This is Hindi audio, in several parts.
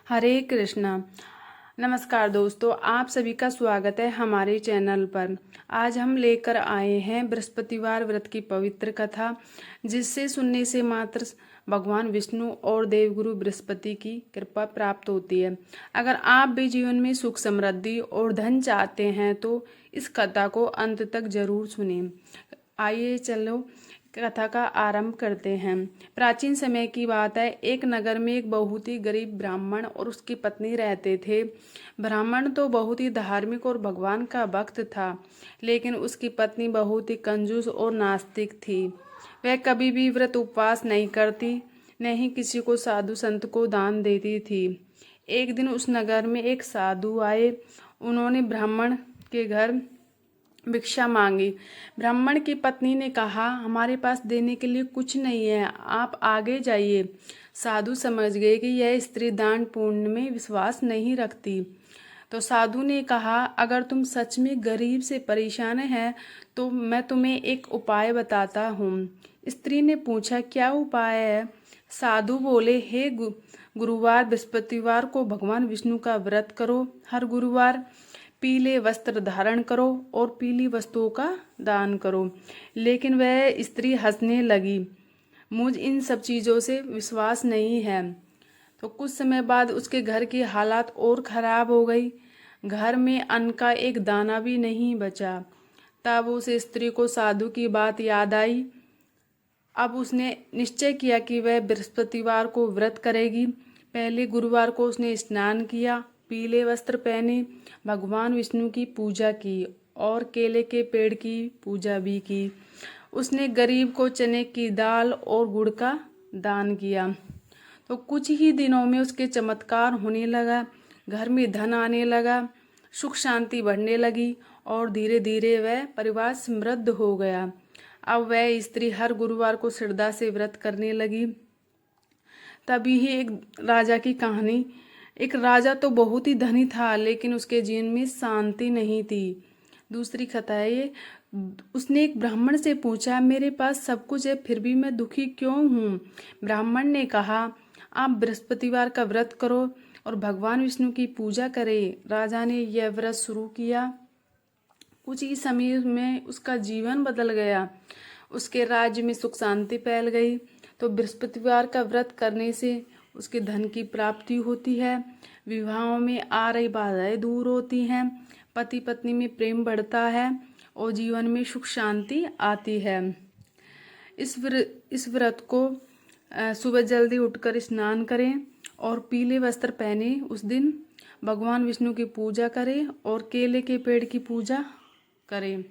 हरे कृष्णा। नमस्कार दोस्तों, आप सभी का स्वागत है हमारे चैनल पर। आज हम लेकर आए हैं बृहस्पतिवार व्रत की पवित्र कथा, जिससे सुनने से मात्र भगवान विष्णु और देवगुरु बृहस्पति की कृपा प्राप्त होती है। अगर आप भी जीवन में सुख, समृद्धि और धन चाहते हैं तो इस कथा को अंत तक जरूर सुनें। आइए चलो कथा का आरंभ करते हैं। प्राचीन समय की बात है। एक नगर में एक बहुत ही गरीब ब्राह्मण और उसकी पत्नी रहते थे। ब्राह्मण तो बहुत ही धार्मिक और भगवान का भक्त था, लेकिन उसकी पत्नी बहुत ही कंजूस और नास्तिक थी। वह कभी भी व्रत उपवास नहीं करती, न ही किसी को साधु संत को दान देती थी। एक दिन उस नगर में एक साधु आए। उन्होंने ब्राह्मण के घर भिक्षा मांगी। ब्राह्मण की पत्नी ने कहा, हमारे पास देने के लिए कुछ नहीं है, आप आगे जाइए। साधु समझ गए कि यह स्त्री दान पुण्य में विश्वास नहीं रखती। तो साधु ने कहा, अगर तुम सच में गरीब से परेशान है तो मैं तुम्हें एक उपाय बताता हूँ। स्त्री ने पूछा, क्या उपाय है? साधु बोले, हे गुरुवार बृहस्पतिवार को भगवान विष्णु का व्रत करो। हर गुरुवार पीले वस्त्र धारण करो और पीली वस्तुओं का दान करो। लेकिन वह स्त्री हंसने लगी, मुझ इन सब चीज़ों से विश्वास नहीं है। तो कुछ समय बाद उसके घर की हालात और खराब हो गई। घर में अन्न का एक दाना भी नहीं बचा। तब उस स्त्री को साधु की बात याद आई। अब उसने निश्चय किया कि वह बृहस्पतिवार को व्रत करेगी। पहले गुरुवार को उसने स्नान किया, पीले वस्त्र पहने, भगवान विष्णु की पूजा की और केले के पेड़ की पूजा भी की। उसने गरीब को चने की दाल और गुड़ का दान किया। तो कुछ ही दिनों में उसके चमत्कार होने लगा। घर में धन आने लगा, सुख शांति बढ़ने लगी और धीरे धीरे वह परिवार समृद्ध हो गया। अब वह स्त्री हर गुरुवार को श्रद्धा से व्रत करने लगी। तभी ही एक राजा की कहानी। एक राजा तो बहुत ही धनी था, लेकिन उसके जीवन में शांति नहीं थी। दूसरी कथा है ये। उसने एक ब्राह्मण से पूछा, मेरे पास सब कुछ है फिर भी मैं दुखी क्यों हूँ? ब्राह्मण ने कहा, आप बृहस्पतिवार का व्रत करो और भगवान विष्णु की पूजा करें। राजा ने यह व्रत शुरू किया। कुछ ही समय में उसका जीवन बदल गया। उसके राज्य में सुख शांति फैल गई। तो बृहस्पतिवार का व्रत करने से उसके धन की प्राप्ति होती है, विवाहों में आ रही बाधाएं दूर होती हैं, पति पत्नी में प्रेम बढ़ता है और जीवन में सुख शांति आती है। इस व्रत को सुबह जल्दी उठकर स्नान करें और पीले वस्त्र पहने उस दिन भगवान विष्णु की पूजा करें और केले के पेड़ की पूजा करें।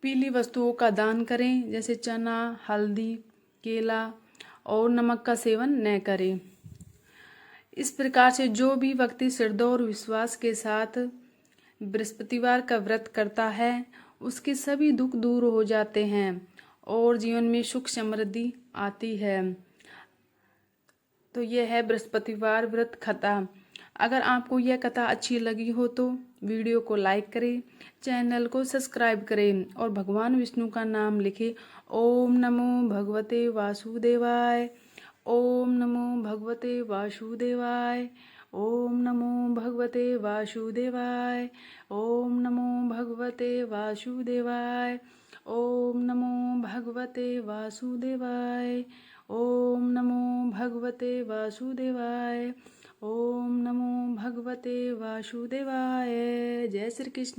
पीली वस्तुओं का दान करें, जैसे चना, हल्दी, केला और नमक का सेवन न करें। इस प्रकार से जो भी व्यक्ति श्रद्धा और विश्वास के साथ बृहस्पतिवार का व्रत करता है, उसके सभी दुख दूर हो जाते हैं और जीवन में सुख समृद्धि आती है। तो यह है बृहस्पतिवार व्रत कथा। अगर आपको यह कथा अच्छी लगी हो तो वीडियो को लाइक करें, चैनल को सब्सक्राइब करें और भगवान विष्णु का नाम लिखें। ओम नमो भगवते वासुदेवाय। ओम नमो भगवते वासुदेवाय। ओम नमो भगवते वासुदेवाय। ओम नमो भगवते वासुदेवाय। ओम नमो भगवते वासुदेवाय। ओम नमो भगवते वासुदेवाय। ओम नमो भगवते वासुदेवाय। जय श्री कृष्ण।